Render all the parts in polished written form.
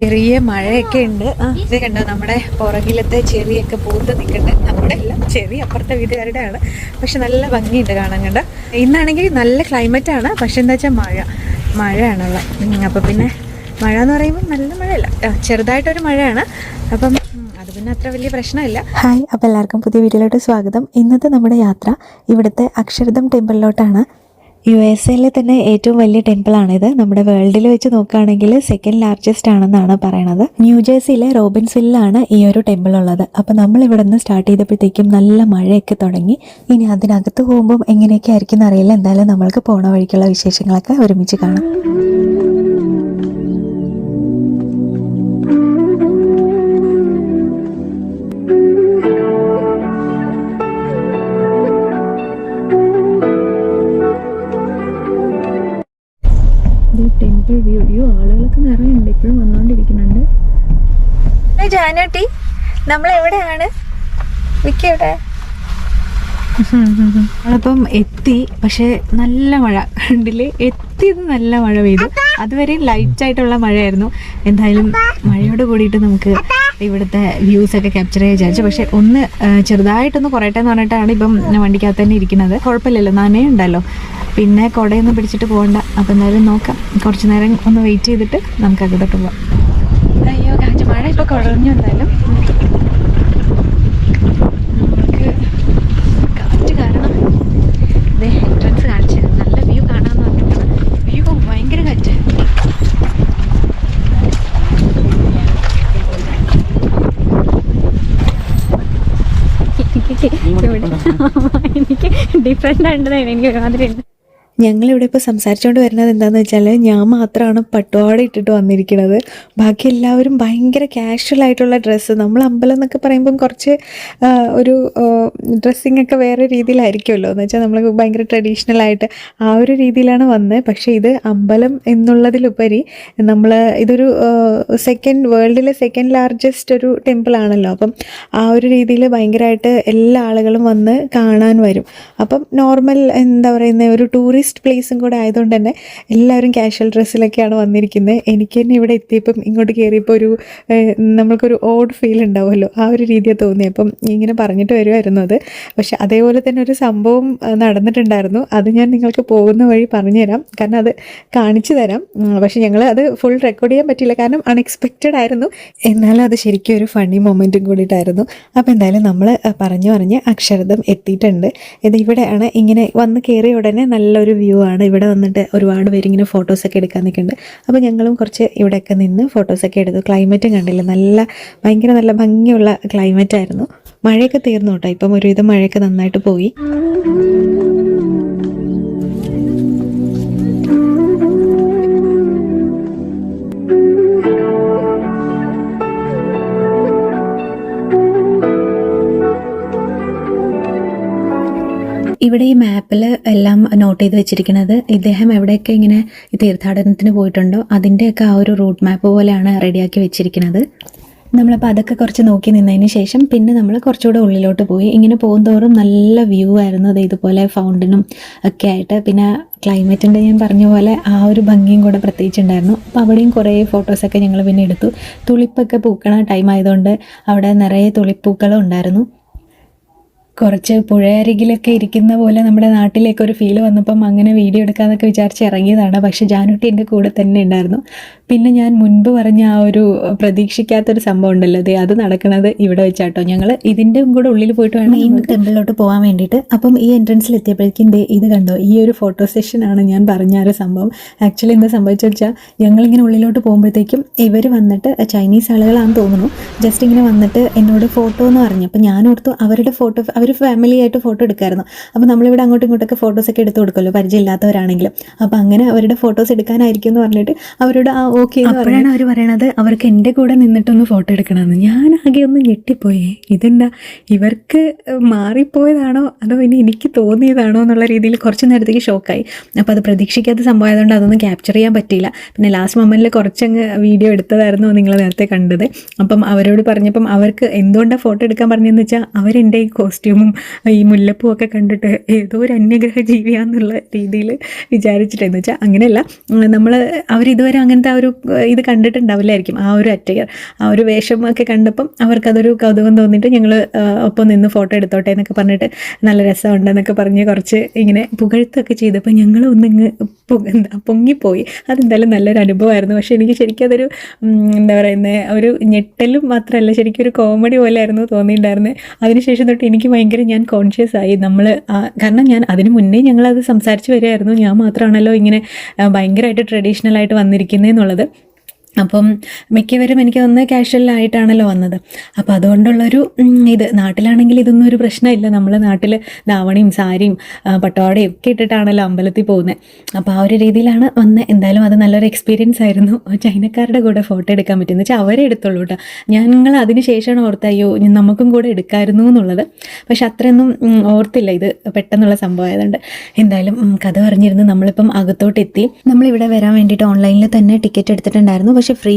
ചെറിയ മഴയൊക്കെ ഉണ്ട്. ഇത് കണ്ടോ, നമ്മുടെ പുറകിലത്തെ ചെറിയൊക്കെ പൂത്ത് നിൽക്കുന്നുണ്ട്. നമ്മുടെ എല്ലാം ചെറിയ അപ്പുറത്തെ വീട്ടുകാരുടെയാണ്. പക്ഷെ നല്ല ഭംഗിയുണ്ട് കാണാൻ. കണ്ട ഇന്നാണെങ്കിൽ നല്ല ക്ലൈമറ്റാണ്. പക്ഷെ എന്താ വെച്ചാൽ മഴയാണുള്ളത്. അപ്പോൾ പിന്നെ മഴ എന്ന് പറയുമ്പോൾ നല്ല മഴയല്ല, ചെറുതായിട്ടൊരു മഴയാണ്. അപ്പം അത് പിന്നെ അത്ര വലിയ പ്രശ്നമില്ല. ഹായ്, അപ്പോൾ എല്ലാവർക്കും പുതിയ വീഡിയോയിലോട്ട് സ്വാഗതം. ഇന്നത്തെ നമ്മുടെ യാത്ര ഇവിടുത്തെ അക്ഷരധാം ടെമ്പിളിലോട്ടാണ്. USA തന്നെ ഏറ്റവും വലിയ ടെമ്പിളാണിത്. നമ്മുടെ വേൾഡിൽ വെച്ച് നോക്കുകയാണെങ്കിൽ സെക്കൻഡ് ലാർജസ്റ്റ് ആണെന്നാണ് പറയണത്. ന്യൂജേഴ്സിയിലെ റോബിൻസ്വില്ലിലാണ് ഈ ഒരു ടെമ്പിൾ ഉള്ളത്. അപ്പോൾ നമ്മൾ ഇവിടെ നിന്ന് സ്റ്റാർട്ട് ചെയ്തപ്പോഴത്തേക്കും നല്ല മഴയൊക്കെ തുടങ്ങി. ഇനി അതിനകത്ത് പോകുമ്പം എങ്ങനെയൊക്കെ ആയിരിക്കും എന്നറിയില്ല. എന്തായാലും നമ്മൾക്ക് പോണ വഴിക്കുള്ള വിശേഷങ്ങളൊക്കെ ഒരുമിച്ച് കാണാം. ടെമ്പിൾ വ്യൂ ആളുകളൊക്കെ നിറയുണ്ട്, ഇപ്പോഴും വന്നുകൊണ്ടിരിക്കുന്നുണ്ട്. ജാനൂട്ടി, നമ്മൾ എവിടെയാണ്? വിക്കി എവിടെ? നമ്മളിപ്പം എത്തി. പക്ഷെ നല്ല മഴ കണ്ടില്ലേ, എത്തിയത് നല്ല മഴ പെയ്തു. അതുവരെ ലൈറ്റ് ആയിട്ടുള്ള മഴയായിരുന്നു. എന്തായാലും മഴയോട് കൂടിയിട്ട് നമുക്ക് ഇവിടുത്തെ വ്യൂസ് ഒക്കെ ക്യാപ്ചർ ചെയ്യാൻ വിചാരിച്ചു. പക്ഷെ ഒന്ന് ചെറുതായിട്ടൊന്ന് കുറയട്ടെ എന്ന് പറഞ്ഞിട്ടാണ് ഇപ്പം വണ്ടിക്കകത്ത് തന്നെ ഇരിക്കുന്നത്. കുഴപ്പമില്ലല്ലോ, നനയുണ്ടല്ലോ, പിന്നെ കുടയൊന്നും പിടിച്ചിട്ട് പോകണ്ട. അപ്പം എന്തായാലും നോക്കാം, കുറച്ച് നേരം ഒന്ന് വെയിറ്റ് ചെയ്തിട്ട് നമുക്ക് അകത്തോട്ട് പോവാം. അയ്യോ കാറ്റ്, മഴ ഇപ്പോൾ കുറഞ്ഞു. എന്തായാലും നമുക്ക് കാറ്റ് കാരണം എൻട്രൻസ് കാണിച്ചു നല്ല വ്യൂ കാണാമെന്ന് പറഞ്ഞിട്ടാണ്. വ്യൂ ഭയങ്കര കാറ്റ്. എനിക്ക് ഡിഫറെൻ്റ് ആയിട്ടാണ് എനിക്ക് ഒരുമാതിരി ഉണ്ട്. ഞങ്ങളിവിടെ ഇപ്പോൾ സംസാരിച്ചുകൊണ്ട് വരുന്നത് എന്താണെന്ന് വെച്ചാൽ, ഞാൻ മാത്രമാണ് പട്ടുപാവാട ഇട്ടിട്ട് വന്നിരിക്കുന്നത്. ബാക്കി എല്ലാവരും ഭയങ്കര കാഷ്വൽ ആയിട്ടുള്ള ഡ്രസ്സ്. നമ്മൾ അമ്പലം എന്നൊക്കെ പറയുമ്പം കുറച്ച് ഒരു ഡ്രസ്സിങ് ഒക്കെ വേറെ രീതിയിലായിരിക്കുമല്ലോ. എന്ന് വെച്ചാൽ നമ്മൾ ഭയങ്കര ട്രഡീഷണൽ ആയിട്ട് ആ ഒരു രീതിയിലാണ് വന്നത്. പക്ഷേ ഇത് അമ്പലം എന്നുള്ളതിലുപരി ഇതൊരു വേൾഡിലെ സെക്കൻഡ് ലാർജസ്റ്റ് ഒരു ടെമ്പിളാണല്ലോ. അപ്പം ആ ഒരു രീതിയിൽ ഭയങ്കരമായിട്ട് എല്ലാ ആളുകളും വന്ന് കാണാൻ വരും. അപ്പം നോർമൽ എന്താ പറയുന്നത്, ഒരു ടൂറിസ്റ്റ് പ്ലേസും കൂടെ ആയതുകൊണ്ട് തന്നെ എല്ലാവരും കാഷ്വൽ ഡ്രസ്സിലൊക്കെയാണ് വന്നിരിക്കുന്നത്. എനിക്ക് തന്നെ ഇവിടെ എത്തിയപ്പം ഇങ്ങോട്ട് കയറിയപ്പോൾ നമ്മൾക്കൊരു ഓഡ് ഫീൽ ഉണ്ടാവുമല്ലോ, ആ ഒരു രീതിയാണ് തോന്നി. അപ്പം ഇങ്ങനെ പറഞ്ഞിട്ട് വരുമായിരുന്നു അത്. പക്ഷെ അതേപോലെ തന്നെ ഒരു സംഭവം നടന്നിട്ടുണ്ടായിരുന്നു. അത് ഞാൻ നിങ്ങൾക്ക് പോകുന്ന വഴി പറഞ്ഞുതരാം, കാരണം അത് കാണിച്ചു തരാം. പക്ഷെ ഞങ്ങൾ അത് ഫുൾ റെക്കോർഡ് ചെയ്യാൻ പറ്റില്ല, കാരണം അൺഎക്സ്പെക്റ്റഡ് ആയിരുന്നു. എന്നാലും അത് ശരിക്കും ഒരു ഫണ്ണി മൊമെൻറ്റും കൂടിയിട്ടായിരുന്നു. അപ്പോൾ എന്തായാലും നമ്മൾ പറഞ്ഞ് അക്ഷരധാം എത്തിയിട്ടുണ്ട്. ഇത് ഇവിടെയാണ്. ഇങ്ങനെ വന്ന് കയറിയ ഉടനെ നല്ലൊരു വ്യൂ ആണ്. ഇവിടെ വന്നിട്ട് ഒരുപാട് പേരിങ്ങനെ ഫോട്ടോസൊക്കെ എടുക്കാൻ നിൽക്കുന്നുണ്ട്. അപ്പോൾ ഞങ്ങളും കുറച്ച് ഇവിടെയൊക്കെ നിന്ന് ഫോട്ടോസൊക്കെ എടുത്തു. ക്ലൈമറ്റും കണ്ടില്ല, ഭയങ്കര നല്ല ഭംഗിയുള്ള ക്ലൈമറ്റ് ആയിരുന്നു. മഴയൊക്കെ തീർന്നു കേട്ടോ, ഇപ്പം ഒരുവിധം മഴയൊക്കെ നന്നായിട്ട് പോയി. ഇവിടെ ഈ മാപ്പിൽ എല്ലാം നോട്ട് ചെയ്ത് വെച്ചിരിക്കുന്നത്, ഇദ്ദേഹം എവിടെയൊക്കെ ഇങ്ങനെ തീർത്ഥാടനത്തിന് പോയിട്ടുണ്ടോ അതിൻ്റെയൊക്കെ ആ ഒരു റൂട്ട് മാപ്പ് പോലെയാണ് റെഡിയാക്കി വെച്ചിരിക്കുന്നത്. നമ്മളപ്പോൾ അതൊക്കെ കുറച്ച് നോക്കി നിന്നതിന് ശേഷം പിന്നെ നമ്മൾ കുറച്ചുകൂടെ ഉള്ളിലോട്ട് പോയി. ഇങ്ങനെ പോകുന്തോറും നല്ല വ്യൂ ആയിരുന്നു. അത് ഇതുപോലെ ഫൗണ്ടനും ഒക്കെ ആയിട്ട്, പിന്നെ ക്ലൈമറ്റിൻ്റെ ഞാൻ പറഞ്ഞ പോലെ ആ ഒരു ഭംഗിയും കൂടെ പ്രത്യേകിച്ചുണ്ടായിരുന്നു. അപ്പോൾ അവിടെയും കുറേ ഫോട്ടോസൊക്കെ ഞങ്ങൾ പിന്നെ എടുത്തു. തുളിപ്പൊക്കെ പൂക്കണ ടൈം ആയതുകൊണ്ട് അവിടെ നിറയെ തുളിപ്പൂക്കളും ഉണ്ടായിരുന്നു. കുറച്ച് പുഴയരികിലൊക്കെ ഇരിക്കുന്ന പോലെ നമ്മുടെ നാട്ടിലേക്ക് ഒരു ഫീൽ വന്നപ്പം അങ്ങനെ വീഡിയോ എടുക്കാമെന്നൊക്കെ വിചാരിച്ച് ഇറങ്ങിയതാണ്. പക്ഷേ ജാനുട്ടി എൻ്റെ കൂടെ തന്നെ ഉണ്ടായിരുന്നു. പിന്നെ ഞാൻ മുൻപ് പറഞ്ഞ ആ ഒരു പ്രതീക്ഷിക്കാത്തൊരു സംഭവം ഉണ്ടല്ലോ, അത് നടക്കുന്നത് ഇവിടെ വെച്ചാട്ടോ. ഞങ്ങൾ ഇതിൻ്റെ കൂടെ ഉള്ളിൽ പോയിട്ട് വേണം ഈ ടെമ്പിളിലോട്ട് പോകാൻ വേണ്ടിയിട്ട്. അപ്പം ഈ എൻട്രൻസിൽ എത്തിയപ്പോഴേക്കും ഇത് കണ്ടോ, ഈ ഒരു ഫോട്ടോ സെഷനാണ് ഞാൻ പറഞ്ഞ ഒരു സംഭവം. ആക്ച്വലി എന്താ സംഭവിച്ചു വെച്ചാൽ, ഞങ്ങളിങ്ങനെ ഉള്ളിലോട്ട് പോകുമ്പോഴത്തേക്കും ഇവർ വന്നിട്ട് ചൈനീസ് ആളുകളാണെന്ന് തോന്നുന്നു, ജസ്റ്റ് ഇങ്ങനെ വന്നിട്ട് എന്നോട് ഫോട്ടോ എന്ന് പറഞ്ഞു. അപ്പം ഞാനോർത്തു അവരുടെ ഫോട്ടോ, അവർ ഫാമിലി ആയിട്ട് ഫോട്ടോ എടുക്കായിരുന്നു. അപ്പോൾ നമ്മളിവിടെ അങ്ങോട്ടും ഇങ്ങോട്ടൊക്കെ ഫോട്ടോസൊക്കെ എടുത്ത് കൊടുക്കുമല്ലോ, പരിചയമില്ലാത്തവരാണെങ്കിലും. അപ്പോൾ അങ്ങനെ അവരുടെ ഫോട്ടോസ് എടുക്കാനായിരിക്കും എന്ന് പറഞ്ഞിട്ട് അവരോട് ഓക്കെ എന്ന് പറഞ്ഞാണ് അവർ പറയണത് അവർക്ക് എൻ്റെ കൂടെ നിന്നിട്ടൊന്ന് ഫോട്ടോ എടുക്കണമെന്ന്. ഞാൻ ആകെ ഒന്ന് ഞെട്ടിപ്പോയേ, ഇതെന്താ ഇവർക്ക് മാറിപ്പോയതാണോ അതോ ഇനി എനിക്ക് തോന്നിയതാണോ എന്നുള്ള രീതിയിൽ കുറച്ച് നേരത്തേക്ക് ഷോക്കായി. അപ്പോൾ അത് പ്രതീക്ഷിക്കാത്ത സംഭവമായതുകൊണ്ട് അതൊന്നും ക്യാപ്ചർ ചെയ്യാൻ പറ്റിയില്ല. പിന്നെ ലാസ്റ്റ് മൊമെൻറ്റിൽ കുറച്ചങ്ങ് വീഡിയോ എടുത്തതായിരുന്നു നിങ്ങൾ നേരത്തെ കണ്ടത്. അപ്പം അവരോട് പറഞ്ഞപ്പം അവർക്ക് എന്തുകൊണ്ടാണ് ഫോട്ടോ എടുക്കാൻ പറഞ്ഞതെന്ന് വെച്ചാൽ അവരെൻ്റെ ഈ കോസ്റ്റ്യൂം ജാമും ഈ മുല്ലപ്പൂ ഒക്കെ കണ്ടിട്ട് ഏതോ ഒരു അന്യഗ്രഹ ജീവിയാന്നുള്ള രീതിയിൽ വിചാരിച്ചിട്ടെന്ന് വെച്ചാൽ അങ്ങനെയല്ല, നമ്മൾ അവരിതുവരെ അങ്ങനത്തെ ആ ഒരു ഇത് കണ്ടിട്ടുണ്ടാവില്ലായിരിക്കും. ആ ഒരു അറ്റയർ, ആ ഒരു വേഷമൊക്കെ കണ്ടപ്പം അവർക്കതൊരു കൗതുകം തോന്നിയിട്ട് ഞങ്ങൾ ഒപ്പം നിന്ന് ഫോട്ടോ എടുത്തോട്ടെ എന്നൊക്കെ പറഞ്ഞിട്ട് നല്ല രസമുണ്ടെന്നൊക്കെ പറഞ്ഞ് കുറച്ച് ഇങ്ങനെ പുകഴ്ത്തൊക്കെ ചെയ്തപ്പോൾ ഞങ്ങൾ ഒന്നിങ്ങ് പൊങ്ങിപ്പോയി. അതെന്തായാലും നല്ലൊരു അനുഭവമായിരുന്നു. പക്ഷേ എനിക്ക് ശരിക്കും അതൊരു എന്താ പറയുന്നത്, ഒരു ഞെട്ടലും മാത്രമല്ല, ശരിക്കും ഒരു കോമഡി പോലെയായിരുന്നു തോന്നിയിട്ടുണ്ടായിരുന്നത്. അതിനുശേഷം തൊട്ട് എനിക്ക് ഭയങ്കര ഞാൻ കോൺഷ്യസ് ആയി. കാരണം ഞാൻ അതിന് മുന്നേ ഞങ്ങളത് സംസാരിച്ച് വരികയായിരുന്നു, ഞാൻ മാത്രമാണല്ലോ ഇങ്ങനെ ഭയങ്കരമായിട്ട് ട്രഡീഷണലായിട്ട് വന്നിരിക്കുന്നതെന്നുള്ളത്. അപ്പം മിക്കവരും എനിക്ക് തോന്നുന്നത് കാഷ്വലായിട്ടാണല്ലോ വന്നത്. അപ്പോൾ അതുകൊണ്ടുള്ളൊരു ഇത്, നാട്ടിലാണെങ്കിൽ ഇതൊന്നും ഒരു പ്രശ്നമില്ല. നമ്മൾ നാട്ടിൽ ധാവണിയും സാരിയും പട്ടുപാവാടയും ഒക്കെ ഇട്ടിട്ടാണല്ലോ അമ്പലത്തിൽ പോകുന്നത്. അപ്പോൾ ആ ഒരു രീതിയിലാണ് വന്നത്. എന്തായാലും അത് നല്ലൊരു എക്സ്പീരിയൻസ് ആയിരുന്നു. ചൈനക്കാരുടെ കൂടെ ഫോട്ടോ എടുക്കാൻ പറ്റുമെന്ന് വെച്ചാൽ അവരെ എടുത്തുള്ളൂ കേട്ടോ. ഞങ്ങൾ അതിന് ശേഷമാണ് ഓർത്ത് അയ്യോ നമുക്കും കൂടെ എടുക്കാമായിരുന്നു എന്നുള്ളത്. പക്ഷെ അത്രയൊന്നും ഓർത്തില്ല, ഇത് പെട്ടെന്നുള്ള സംഭവമായതുകൊണ്ട്. എന്തായാലും കഥ പറഞ്ഞിരുന്നു. നമ്മളിപ്പം അകത്തോട്ടെത്തി. നമ്മളിവിടെ വരാൻ വേണ്ടിയിട്ട് ഓൺലൈനിൽ തന്നെ ടിക്കറ്റ് എടുത്തിട്ടുണ്ടായിരുന്നു. പക്ഷേ ഫ്രീ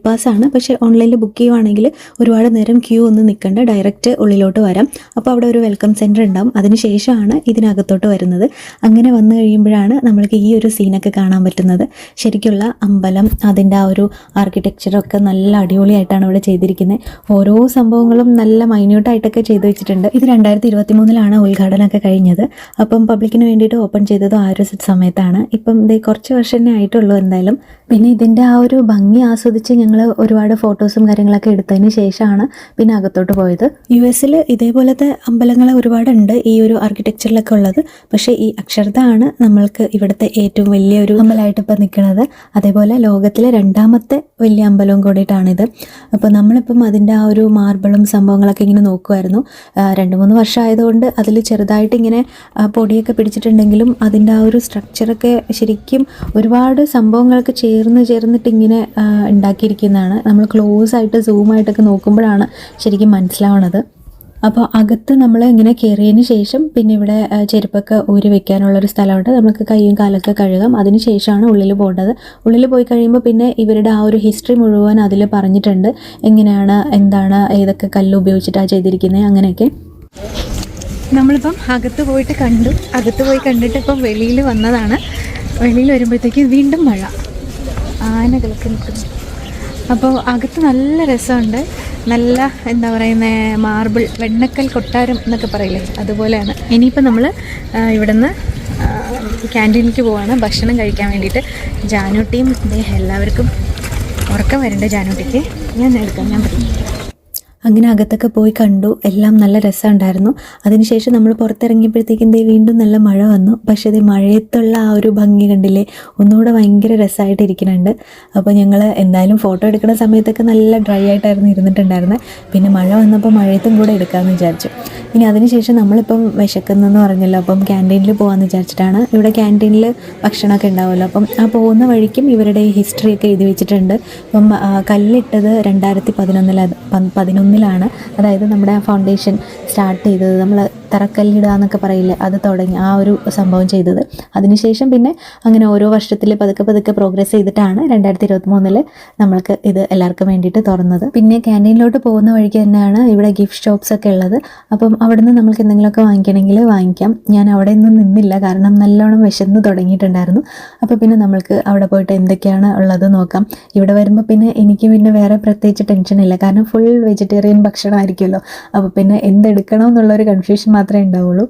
പാസ്സാണ്. പക്ഷേ ഓൺലൈനിൽ ബുക്ക് ചെയ്യുവാണെങ്കിൽ ഒരുപാട് നേരം ക്യൂ ഒന്നും നിൽക്കണ്ട, ഡയറക്റ്റ് ഉള്ളിലോട്ട് വരാം. അപ്പോൾ അവിടെ ഒരു വെൽക്കം സെൻറ്റർ ഉണ്ടാവും. അതിന് ശേഷമാണ് ഇതിനകത്തോട്ട് വരുന്നത്. അങ്ങനെ വന്നു കഴിയുമ്പോഴാണ് നമ്മൾക്ക് ഈ ഒരു സീനൊക്കെ കാണാൻ പറ്റുന്നത്. ശരിക്കുള്ള അമ്പലം, അതിൻ്റെ ആ ഒരു ആർക്കിടെക്ചറൊക്കെ നല്ല അടിപൊളിയായിട്ടാണ് ഇവിടെ ചെയ്തിരിക്കുന്നത്. ഓരോ സംഭവങ്ങളും നല്ല മൈന്യൂട്ടായിട്ടൊക്കെ ചെയ്തു വെച്ചിട്ടുണ്ട്. ഇത് 2023 ഉദ്ഘാടനമൊക്കെ കഴിഞ്ഞത്. അപ്പം പബ്ലിക്കിന് വേണ്ടിയിട്ട് ഓപ്പൺ ചെയ്തത് ആ ഒരു സമയത്താണ്. ഇപ്പം ഇത് കുറച്ച് വർഷമേ ആയിട്ടുള്ളൂ എന്തായാലും. പിന്നെ ഇതിൻ്റെ ആ ഒരു ഭംഗി ആസ്വദിച്ച് ഞങ്ങൾ ഒരുപാട് ഫോട്ടോസും കാര്യങ്ങളൊക്കെ എടുത്തതിന് ശേഷമാണ് പിന്നെ അകത്തോട്ട് പോയത്. US ഇതേപോലത്തെ അമ്പലങ്ങൾ ഒരുപാടുണ്ട് ഈ ഒരു ആർക്കിടെക്ചറിലൊക്കെ ഉള്ളത്. പക്ഷേ ഈ അക്ഷർധ ആണ് നമ്മൾക്ക് ഇവിടുത്തെ ഏറ്റവും വലിയൊരു അമ്പലമായിട്ട് ഇപ്പോൾ നിൽക്കുന്നത്. അതേപോലെ ലോകത്തിലെ 2ാമത്തെ വലിയ അമ്പലവും കൂടിയിട്ടാണിത്. അപ്പോൾ നമ്മളിപ്പം അതിൻ്റെ ആ ഒരു മാർബിളും സംഭവങ്ങളൊക്കെ ഇങ്ങനെ നോക്കുമായിരുന്നു. 2-3 വർഷം ആയതുകൊണ്ട് അതിൽ ചെറുതായിട്ട് ഇങ്ങനെ പൊടിയൊക്കെ പിടിച്ചിട്ടുണ്ടെങ്കിലും അതിൻ്റെ ആ ഒരു സ്ട്രക്ചറൊക്കെ ശരിക്കും ഒരുപാട് സംഭവങ്ങളൊക്കെ ചേർന്നിട്ട് ഇങ്ങനെ ഉണ്ടാക്കിയിരിക്കുന്നതാണ്. നമ്മൾ ക്ലോസ് ആയിട്ട് സൂമായിട്ടൊക്കെ നോക്കുമ്പോഴാണ് ശരിക്കും മനസ്സിലാവണത്. അപ്പോൾ അകത്ത് നമ്മൾ ഇങ്ങനെ കയറിയതിന് ശേഷം പിന്നെ ഇവിടെ ചെരുപ്പൊക്കെ ഊരി വെക്കാനുള്ളൊരു സ്ഥലമുണ്ട്. നമുക്ക് കൈയും കാലൊക്കെ കഴുകാം. അതിന് ശേഷമാണ് ഉള്ളിൽ പോകേണ്ടത്. ഉള്ളിൽ പോയി കഴിയുമ്പോൾ പിന്നെ ഇവരുടെ ആ ഒരു ഹിസ്റ്ററി മുഴുവൻ അതിൽ പറഞ്ഞിട്ടുണ്ട്. എങ്ങനെയാണ്, എന്താണ്, ഏതൊക്കെ കല്ല് ഉപയോഗിച്ചിട്ടാണ് ചെയ്തിരിക്കുന്നത്, അങ്ങനെയൊക്കെ. നമ്മളിപ്പം അകത്ത് പോയിട്ട് കണ്ടു. അകത്ത് പോയി കണ്ടിട്ട് ഇപ്പം വെളിയിൽ വന്നതാണ്. വെളിയിൽ വരുമ്പോഴത്തേക്ക് വീണ്ടും മഴ, ആനകളൊക്കെ നിൽക്കുന്നു. അപ്പോൾ അകത്ത് നല്ല രസമുണ്ട്. നല്ല എന്താ പറയുന്നത്, മാർബിൾ വെണ്ണക്കൽ കൊട്ടാരം എന്നൊക്കെ പറയില്ലേ, അതുപോലെയാണ്. ഇനിയിപ്പോൾ നമ്മൾ ഇവിടുന്ന് ക്യാൻറ്റീനിലേക്ക് പോവാണ് ഭക്ഷണം കഴിക്കാൻ വേണ്ടിയിട്ട്. ജാനൂട്ടിയും എല്ലാവർക്കും ഉറക്കം വരേണ്ട. ജാനൂട്ടിക്ക് ഞാൻ പറയും. അങ്ങനെ അകത്തൊക്കെ പോയി കണ്ടു. എല്ലാം നല്ല രസമുണ്ടായിരുന്നു. അതിനുശേഷം നമ്മൾ പുറത്തിറങ്ങിയപ്പോഴത്തേക്കും വീണ്ടും നല്ല മഴ വന്നു. പക്ഷേ ഇത് മഴയത്തുള്ള ആ ഒരു ഭംഗി കണ്ടില്ലേ, ഒന്നുകൂടെ ഭയങ്കര രസമായിട്ടിരിക്കുന്നുണ്ട്. അപ്പോൾ ഞങ്ങൾ എന്തായാലും ഫോട്ടോ എടുക്കുന്ന സമയത്തൊക്കെ നല്ല ഡ്രൈ ആയിട്ടായിരുന്നു ഇരുന്നിട്ടുണ്ടായിരുന്നത്. പിന്നെ മഴ വന്നപ്പോൾ മഴയത്തും കൂടെ എടുക്കാമെന്ന് വിചാരിച്ചു. ഇനി അതിനുശേഷം നമ്മളിപ്പം വിശക്കുന്നെന്ന് പറഞ്ഞല്ലോ, അപ്പം ക്യാൻറ്റീനിൽ പോകാമെന്ന് വിചാരിച്ചിട്ടാണ്. ഇവിടെ ക്യാൻറ്റീനിൽ ഭക്ഷണമൊക്കെ ഉണ്ടാവുമല്ലോ. അപ്പം ആ പോകുന്ന വഴിക്കും ഇവരുടെ ഈ ഹിസ്റ്ററിയൊക്കെ എഴുതി വെച്ചിട്ടുണ്ട്. അപ്പം കല്ലിട്ടത് 2011 അതായത് നമ്മുടെ ഫൗണ്ടേഷൻ സ്റ്റാർട്ട് ചെയ്തത്, നമ്മൾ തറക്കല്ലിടുക എന്നൊക്കെ പറയില്ലേ, അത് തുടങ്ങി ആ ഒരു സംഭവം ചെയ്തത്. അതിനുശേഷം പിന്നെ അങ്ങനെ ഓരോ വർഷത്തിൽ പതുക്കെ പ്രോഗ്രസ് ചെയ്തിട്ടാണ് 2023 നമ്മൾക്ക് ഇത് എല്ലാവർക്കും വേണ്ടിയിട്ട് തുറന്നത്. പിന്നെ ക്യാൻറ്റീനിലോട്ട് പോകുന്ന വഴിക്ക് തന്നെയാണ് ഇവിടെ ഗിഫ്റ്റ് ഷോപ്സ് ഒക്കെ ഉള്ളത്. അപ്പം അവിടുന്ന് നമ്മൾക്ക് എന്തെങ്കിലുമൊക്കെ വാങ്ങിക്കണമെങ്കിൽ വാങ്ങിക്കാം. ഞാൻ അവിടെ ഒന്നും നിന്നില്ല, കാരണം നല്ലോണം വിശന്ന് തുടങ്ങിയിട്ടുണ്ടായിരുന്നു. അപ്പോൾ പിന്നെ നമ്മൾക്ക് അവിടെ പോയിട്ട് എന്തൊക്കെയാണ് ഉള്ളത് നോക്കാം. ഇവിടെ വരുമ്പോൾ പിന്നെ എനിക്ക് പിന്നെ വേറെ പ്രത്യേകിച്ച് ടെൻഷനില്ല, കാരണം ഫുൾ വെജിറ്റേറിയൻ ഭക്ഷണമായിരിക്കുമല്ലോ. അപ്പോൾ പിന്നെ എന്തെടുക്കണം എന്നുള്ളൊരു കൺഫ്യൂഷൻ മാത്രമേ ഉണ്ടാവുള്ളൂ.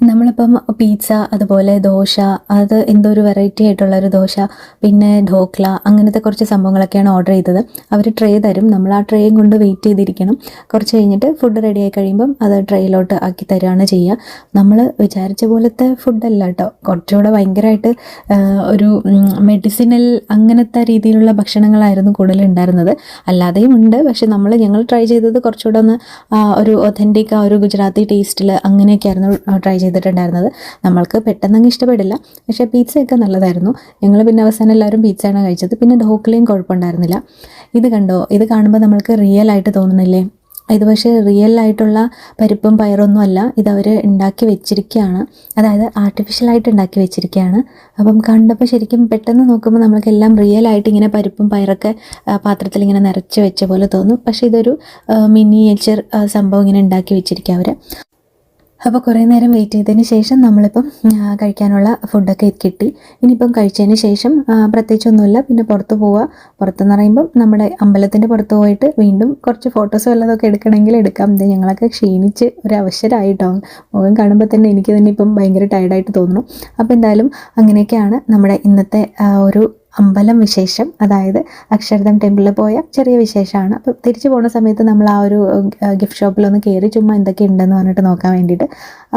നമ്മളിപ്പം പിസ്സ, അതുപോലെ ദോശ, അത് എന്തോ ഒരു വെറൈറ്റി ആയിട്ടുള്ളൊരു ദോശ, പിന്നെ ധോക്ല, അങ്ങനത്തെ കുറച്ച് സംഭവങ്ങളൊക്കെയാണ് ഓർഡർ ചെയ്തത്. അവർ ട്രേ തരും. നമ്മൾ ആ ട്രേയും കൊണ്ട് വെയിറ്റ് ചെയ്തിരിക്കണം. കുറച്ച് കഴിഞ്ഞിട്ട് ഫുഡ് റെഡി ആയി കഴിയുമ്പം അത് ട്രേയിലോട്ട് ആക്കി തരുകയാണ് ചെയ്യുക. നമ്മൾ വിചാരിച്ച പോലത്തെ ഫുഡല്ല കേട്ടോ. കുറച്ചുകൂടെ ഭയങ്കരമായിട്ട് ഒരു മെഡിസിനൽ അങ്ങനത്തെ രീതിയിലുള്ള ഭക്ഷണങ്ങളായിരുന്നു കൂടുതലുണ്ടായിരുന്നത്. അല്ലാതെയും ഉണ്ട്, പക്ഷെ ഞങ്ങൾ ട്രൈ ചെയ്തത് കുറച്ചുകൂടെ ഒന്ന് ഒരു ഒതൻറ്റിക് ആ ഒരു ഗുജറാത്തി ടേസ്റ്റിൽ അങ്ങനെയൊക്കെയായിരുന്നു ട്രൈ ചെയ്തിട്ടുണ്ടായിരുന്നത്. നമ്മൾക്ക് പെട്ടെന്നങ്ങ് ഇഷ്ടപ്പെടില്ല, പക്ഷേ പിസ്സയൊക്കെ നല്ലതായിരുന്നു. ഞങ്ങൾ പിന്നെ അവസാനം എല്ലാവരും പിസ്സയാണ് കഴിച്ചത്. പിന്നെ ധോക്ലയും കുഴപ്പമുണ്ടായിരുന്നില്ല. ഇത് കണ്ടോ, ഇത് കാണുമ്പോൾ നമ്മൾക്ക് റിയൽ ആയിട്ട് തോന്നുന്നില്ലേ? ഇത് പക്ഷേ റിയൽ ആയിട്ടുള്ള പരിപ്പും പയറൊന്നും അല്ല, ഇതവർ ഉണ്ടാക്കി വെച്ചിരിക്കുകയാണ്, അതായത് ആർട്ടിഫിഷ്യലായിട്ട് ഉണ്ടാക്കി വെച്ചിരിക്കുകയാണ്. അപ്പം കണ്ടപ്പോൾ ശരിക്കും പെട്ടെന്ന് നോക്കുമ്പോൾ നമ്മൾക്കെല്ലാം റിയൽ ആയിട്ട് ഇങ്ങനെ പരിപ്പും പയറൊക്കെ പാത്രത്തിൽ ഇങ്ങനെ നിറച്ച് വെച്ച പോലെ തോന്നും. പക്ഷേ ഇതൊരു മിനിയേച്ചർ സംഭവം ഇങ്ങനെ ഉണ്ടാക്കി വെച്ചിരിക്കുക അവർ. അപ്പോൾ കുറേ നേരം വെയിറ്റ് ചെയ്തതിന് ശേഷം നമ്മളിപ്പം കഴിക്കാനുള്ള ഫുഡൊക്കെ കിട്ടി. ഇനിയിപ്പം കഴിച്ചതിന് ശേഷം പ്രത്യേകിച്ചൊന്നുമില്ല, പിന്നെ പുറത്ത് പോവുക. പുറത്തെന്ന് പറയുമ്പം നമ്മുടെ അമ്പലത്തിൻ്റെ പുറത്ത് പോയിട്ട് വീണ്ടും കുറച്ച് ഫോട്ടോസ് വല്ലതൊക്കെ എടുക്കണമെങ്കിൽ എടുക്കാം. ഇത് ഞങ്ങളൊക്കെ ക്ഷീണിച്ച് ഒരു അവശരായിട്ടോ, മുഖം കാണുമ്പോൾ തന്നെ എനിക്ക് തന്നെ ഇപ്പം ഭയങ്കര ടയർഡായിട്ട് തോന്നുന്നു. അപ്പോൾ എന്തായാലും അങ്ങനെയൊക്കെയാണ് നമ്മുടെ ഇന്നത്തെ ഒരു അമ്പലം വിശേഷം, അതായത് അക്ഷരധാം ടെമ്പിളിൽ പോയ ചെറിയ വിശേഷമാണ്. അപ്പോൾ തിരിച്ചു പോകുന്ന സമയത്ത് നമ്മൾ ആ ഒരു ഗിഫ്റ്റ് ഷോപ്പിലൊന്ന് കയറി ചുമ്മാ എന്തൊക്കെ ഉണ്ടെന്ന് പറഞ്ഞിട്ട് നോക്കാൻ വേണ്ടിയിട്ട്.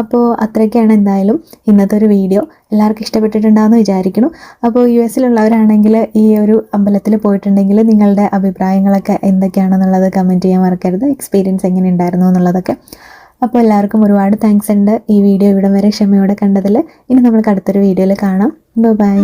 അപ്പോൾ അത്രയൊക്കെയാണ് എന്തായാലും ഇന്നത്തെ ഒരു വീഡിയോ. എല്ലാവർക്കും ഇഷ്ടപ്പെട്ടിട്ടുണ്ടാകുമെന്ന് വിചാരിക്കുന്നു. അപ്പോൾ US-ലുള്ളവരാണെങ്കിൽ ഈ ഒരു അമ്പലത്തിൽ പോയിട്ടുണ്ടെങ്കിൽ നിങ്ങളുടെ അഭിപ്രായങ്ങളൊക്കെ എന്തൊക്കെയാണെന്നുള്ളത് കമൻറ്റ് ചെയ്യാൻ മറക്കരുത്. എക്സ്പീരിയൻസ് എങ്ങനെ ഉണ്ടായിരുന്നു എന്നുള്ളതൊക്കെ. അപ്പോൾ എല്ലാവർക്കും ഒരുപാട് താങ്ക്സ് ഉണ്ട് ഈ വീഡിയോ ഇവിടം വരെ ക്ഷമയോടെ കണ്ടതിൽ. ഇനി നമുക്ക് അടുത്തൊരു വീഡിയോയിൽ കാണാം. ബൈ.